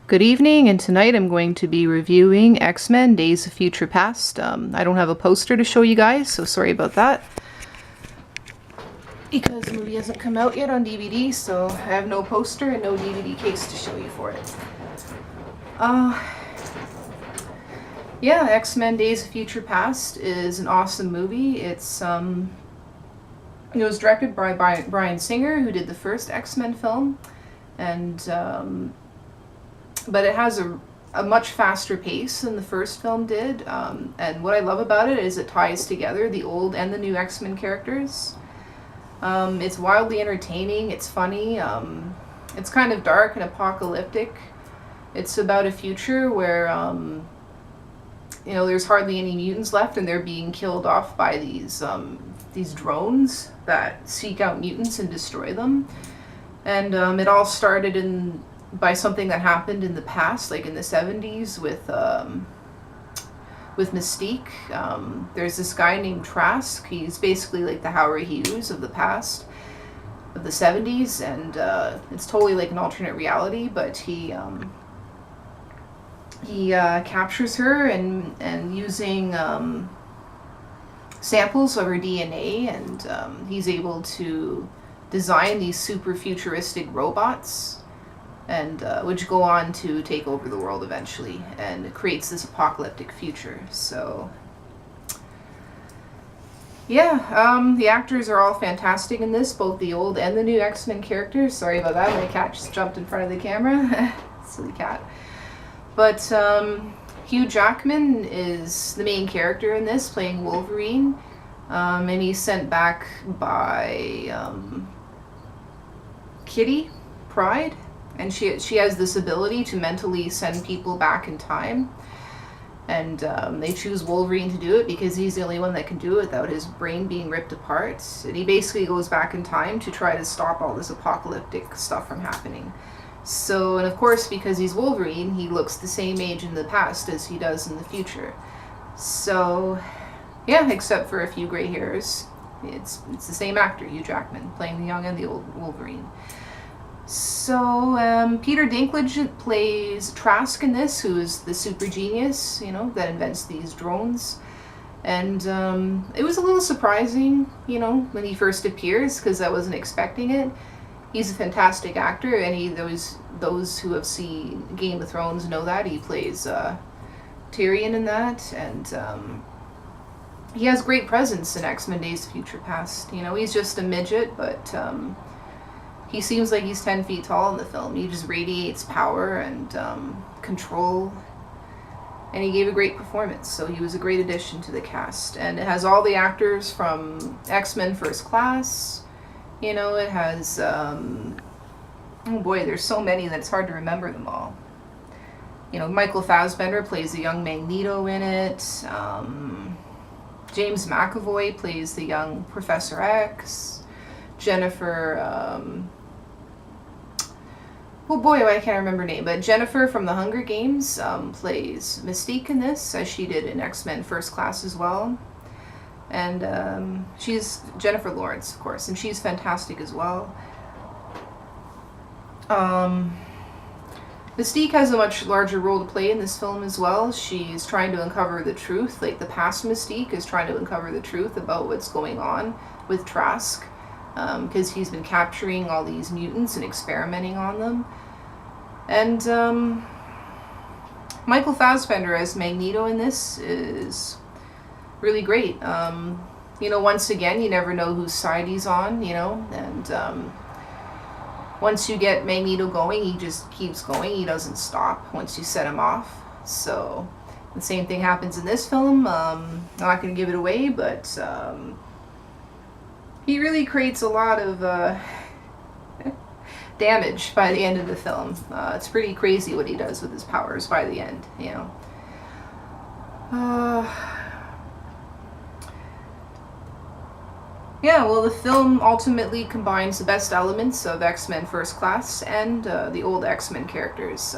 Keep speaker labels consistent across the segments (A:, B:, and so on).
A: Good evening, and tonight I'm going to be reviewing X-Men Days of Future Past. I don't have a poster to show you guys, so sorry about that. Because the movie hasn't come out yet on DVD, so I have no poster and no DVD case to show you for it. Yeah, X-Men Days of Future Past is an awesome movie. It was directed by Bryan Singer, who did the first X-Men film, and but it has a much faster pace than the first film did, and what I love about it is it ties together the old and the new X-Men characters. It's wildly entertaining, it's funny, it's kind of dark and apocalyptic. It's about a future where, there's hardly any mutants left, and they're being killed off by these drones that seek out mutants and destroy them. And it all started by something that happened in the past, like in the 70s with Mystique. There's this guy named Trask. He's basically like the Howard Hughes of the past, of the 70s, and it's totally like an alternate reality, but he captures her and using samples of her DNA, and he's able to design these super futuristic robots, and which go on to take over the world eventually, and it creates this apocalyptic future. So yeah, the actors are all fantastic in this, both the old and the new X-Men characters. Sorry about that, my cat just jumped in front of the camera. Silly cat. But Hugh Jackman is the main character in this, playing Wolverine, and he's sent back by Kitty Pryde. And she has this ability to mentally send people back in time. And they choose Wolverine to do it because he's the only one that can do it without his brain being ripped apart. And he basically goes back in time to try to stop all this apocalyptic stuff from happening. So, and of course, because he's Wolverine, he looks the same age in the past as he does in the future. So, yeah, except for a few gray hairs. It's the same actor, Hugh Jackman, playing the young and the old Wolverine. So, Peter Dinklage plays Trask in this, who is the super genius, that invents these drones. And it was a little surprising, when he first appears, because I wasn't expecting it. He's a fantastic actor, and those who have seen Game of Thrones know that. He plays Tyrion in that, and he has great presence in X-Men Days of Future Past. He's just a midget, but he seems like he's 10 feet tall in the film. He just radiates power and control. And he gave a great performance, so he was a great addition to the cast. And it has all the actors from X-Men First Class. It has, oh boy, there's so many that it's hard to remember them all. Michael Fassbender plays the young Magneto in it. James McAvoy plays the young Professor X. Jennifer, oh boy, I can't remember her name, but Jennifer from the Hunger Games plays Mystique in this, as she did in X-Men First Class as well. And she's Jennifer Lawrence, of course, and she's fantastic as well. Mystique has a much larger role to play in this film as well. She's trying to uncover the truth, like the past Mystique is trying to uncover the truth about what's going on with Trask. Because he's been capturing all these mutants and experimenting on them. And Michael Fassbender as Magneto in this is really great. Once again, you never know whose side he's on, and once you get Magneto going, he just keeps going. He doesn't stop once you set him off. So the same thing happens in this film. I'm not going to give it away, but he really creates a lot of damage by the end of the film. It's pretty crazy what he does with his powers by the end, Yeah, well, the film ultimately combines the best elements of X-Men First Class and the old X-Men characters.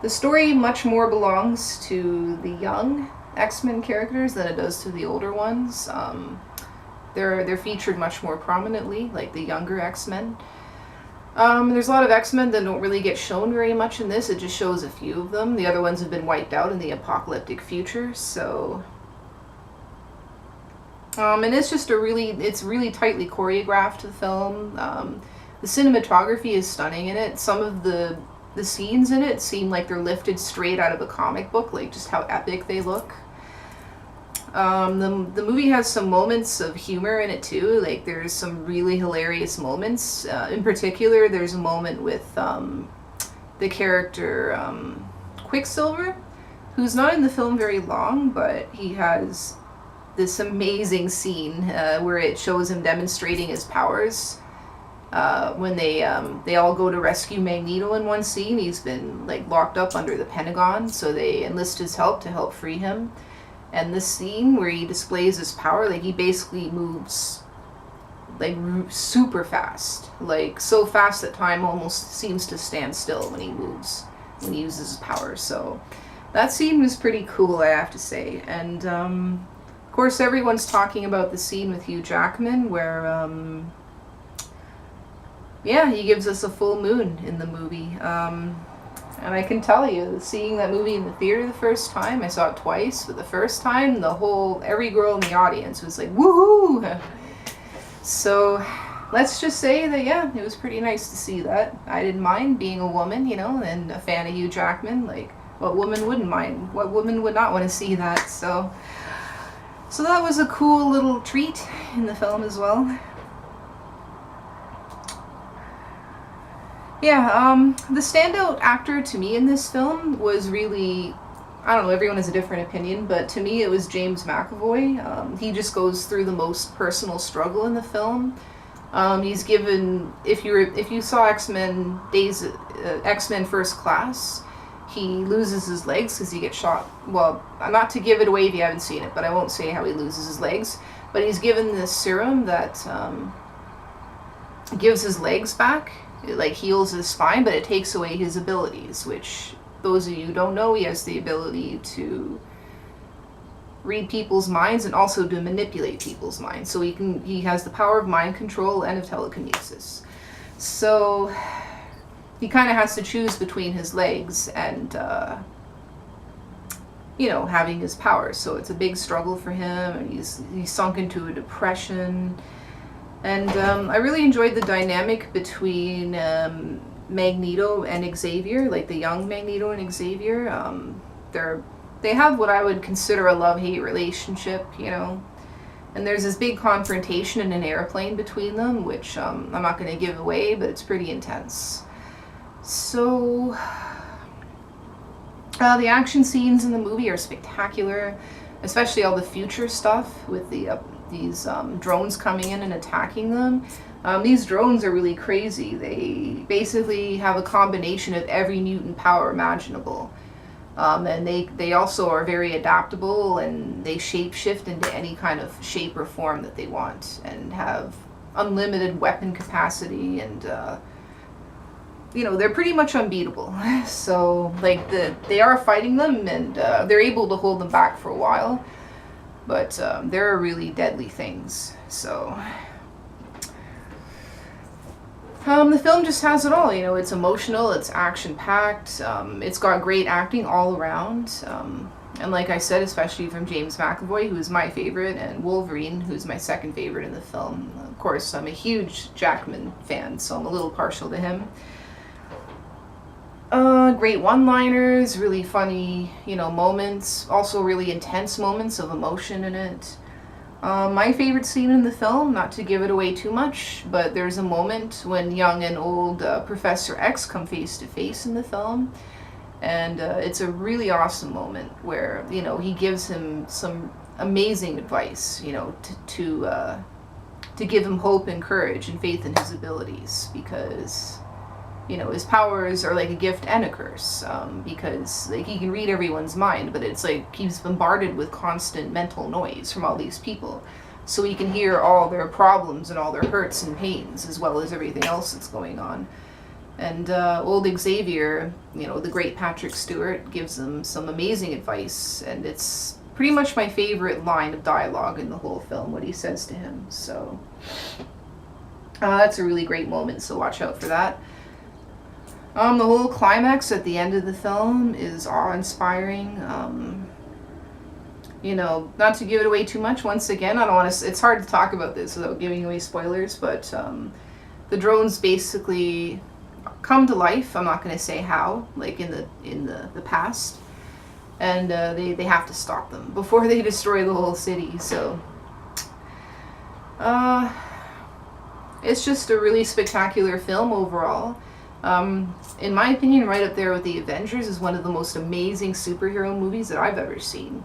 A: The story much more belongs to the young X-Men characters than it does to the older ones. They're featured much more prominently, like the younger X-Men. There's a lot of X-Men that don't really get shown very much in this. It just shows a few of them. The other ones have been wiped out in the apocalyptic future, so... and it's just it's really tightly choreographed, the film. The cinematography is stunning in it. Some of the scenes in it seem like they're lifted straight out of a comic book, like just how epic they look. The movie has some moments of humor in it too, like there's some really hilarious moments. In particular, there's a moment with the character Quicksilver, who's not in the film very long, but he has this amazing scene where it shows him demonstrating his powers. When they all go to rescue Magneto in one scene, he's been like locked up under the Pentagon, so they enlist his help to help free him. And this scene where he displays his power, like he basically moves like super fast, like so fast that time almost seems to stand still when he moves, when he uses his power. So that scene was pretty cool, I have to say. And of course everyone's talking about the scene with Hugh Jackman where yeah, he gives us a full moon in the movie. And I can tell you, seeing that movie in the theater the first time, I saw it twice, but the first time, every girl in the audience was like, woohoo! So, let's just say that, yeah, it was pretty nice to see that. I didn't mind being a woman, you know, and a fan of Hugh Jackman. Like, what woman wouldn't mind? What woman would not want to see that? So that was a cool little treat in the film as well. Yeah, the standout actor to me in this film was really, I don't know, everyone has a different opinion, but to me it was James McAvoy. He just goes through the most personal struggle in the film. He's given, if you saw X-Men First Class, he loses his legs because he gets shot. Well, not to give it away if you haven't seen it, but I won't say how he loses his legs. But he's given this serum that gives his legs back. It like heals his spine, but it takes away his abilities, which those of you who don't know, he has the ability to read people's minds and also to manipulate people's minds. So he has the power of mind control and of telekinesis. So he kind of has to choose between his legs and you know, having his powers. So it's a big struggle for him, and he's sunk into a depression. And I really enjoyed the dynamic between Magneto and Xavier, like the young Magneto and Xavier. They have what I would consider a love-hate relationship, you know. And there's this big confrontation in an airplane between them, which I'm not going to give away, but it's pretty intense. So the action scenes in the movie are spectacular, especially all the future stuff with these drones coming in and attacking them. These drones are really crazy. They basically have a combination of every mutant power imaginable. And they also are very adaptable, and they shapeshift into any kind of shape or form that they want, and have unlimited weapon capacity, and you know, they're pretty much unbeatable. So like they are fighting them, and they're able to hold them back for a while. But they're really deadly things. So the film just has it all. You know, it's emotional, it's action-packed, it's got great acting all around. And like I said, especially from James McAvoy, who's my favorite, and Wolverine, who's my second favorite in the film. Of course, I'm a huge Jackman fan, so I'm a little partial to him. Great one-liners, really funny, you know, moments, also really intense moments of emotion in it. My favorite scene in the film, not to give it away too much, but there's a moment when young and old Professor X come face to face in the film, and it's a really awesome moment where, you know, he gives him some amazing advice, you know, to give him hope and courage and faith in his abilities, because, you know, his powers are like a gift and a curse, because like he can read everyone's mind, but it's like he's bombarded with constant mental noise from all these people, so he can hear all their problems and all their hurts and pains as well as everything else that's going on. And old Xavier, you know, the great Patrick Stewart, gives him some amazing advice, and it's pretty much my favorite line of dialogue in the whole film, what he says to him. So that's a really great moment, so watch out for that. The whole climax at the end of the film is awe-inspiring. You know, not to give it away too much, once again, I don't want to, it's hard to talk about this without giving away spoilers, but the drones basically come to life. I'm not going to say how, like in the past, and they have to stop them before they destroy the whole city. So it's just a really spectacular film overall. In my opinion, right up there with the Avengers, is one of the most amazing superhero movies that I've ever seen.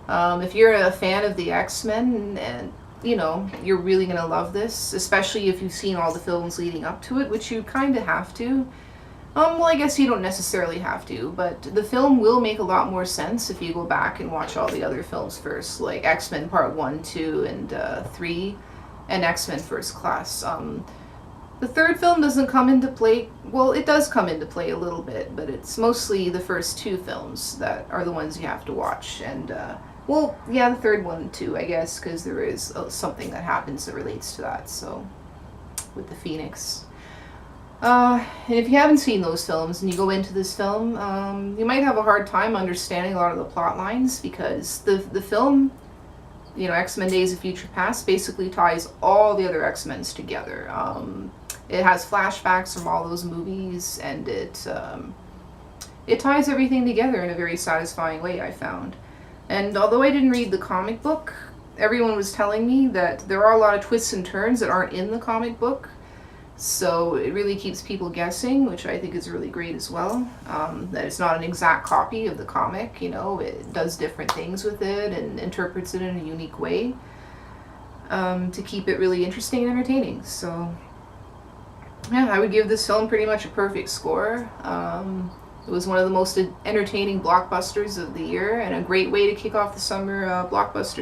A: If you're a fan of the X-Men, and you know, you're really gonna love this, especially if you've seen all the films leading up to it, which you kind of have to. Well, I guess you don't necessarily have to, but the film will make a lot more sense if you go back and watch all the other films first, like X-Men Part 1, 2, and 3, and X-Men First Class. The third film doesn't come into play, well, it does come into play a little bit, but it's mostly the first two films that are the ones you have to watch, and, well, yeah, the third one too, I guess, because there is something that happens that relates to that, so, with the Phoenix. And if you haven't seen those films and you go into this film, you might have a hard time understanding a lot of the plot lines, because the film, you know, X-Men Days of Future Past basically ties all the other X-Men's together. It has flashbacks from all those movies, and it ties everything together in a very satisfying way, I found. And although I didn't read the comic book, everyone was telling me that there are a lot of twists and turns that aren't in the comic book. So it really keeps people guessing, which I think is really great as well. That it's not an exact copy of the comic, you know, it does different things with it and interprets it in a unique way to keep it really interesting and entertaining. So yeah, I would give this film pretty much a perfect score. It was one of the most entertaining blockbusters of the year, and a great way to kick off the summer blockbuster